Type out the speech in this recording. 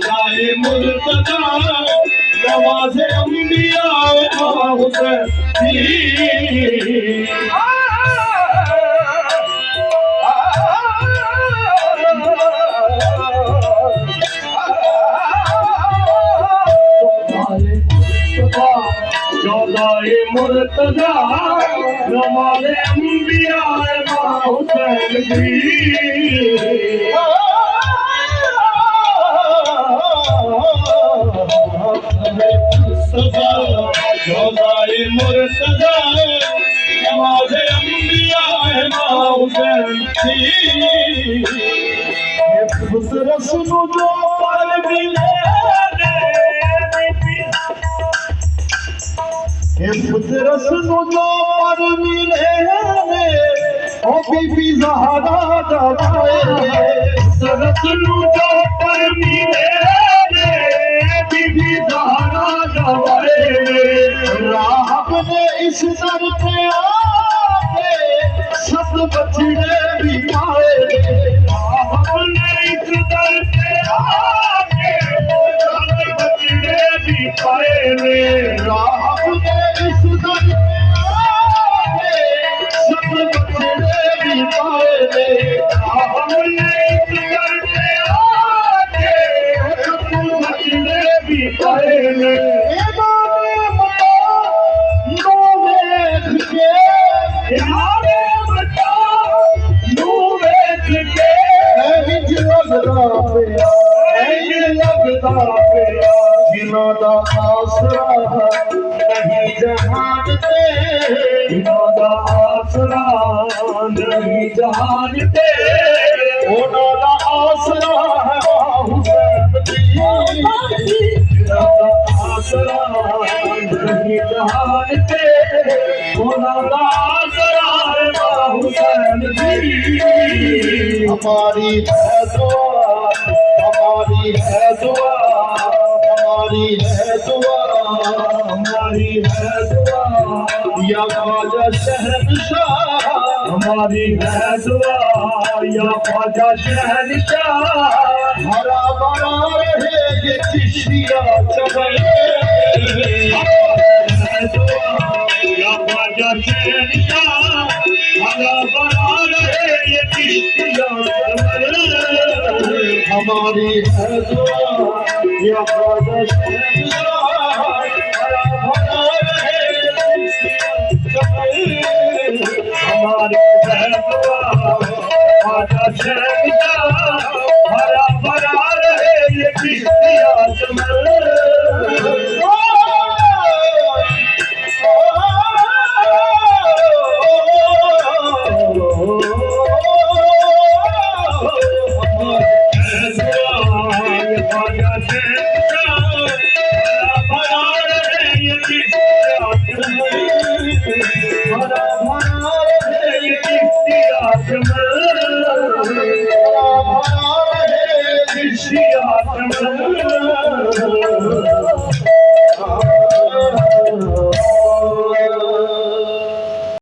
जाए मुर्तजा नवाज़े अंबिया हुसैन जोदाए मुर्तजा नवाज़े अंबिया हुसैन जोदाए मुर्तजा नवाज़े अंबिया हुसैन रसूल जो पर मिले रसूल जो पर मिले ओ बीबी ज़हरा जवाए रसूल जो पर मिले बीबी ज़हरा जवाए राहब ने इस दर पे आके सब बछड़े भी पाए राहब ने इस दर पे आके सब बछड़े भी पाए राहब ने इस दर पे आके सब बछड़े भी पाए राहब ने इस दर पे आके सब बछड़े भी पाए जिनोदा आसरा नहीं जहान पे जिनोदा आसरा नहीं जहान पे ओनोदा आसरा है हुसैन जिनोदा आसरा नहीं जहान पे ओनोदा आसरा है हुसैन हमारी है दुआ हमारी है दुआ हमारी है दुआ हमारी है दुआ या ख्वाजा शहंशाह हमारी है दुआ या ख्वाजा शहंशाह हरा भरा रहे ये चिश्तिया चमन है दुआ या ख्वाजा शहंशाह हरा भरा रहे ये चिश्तिया चमन हमारी है दुआ या ख्वाजा शहंशाह हरा भरा रहे हमारी है दुआ ख्वाजा शहंशाह हरा भरा रहे ये चिश्तिया चमन Shia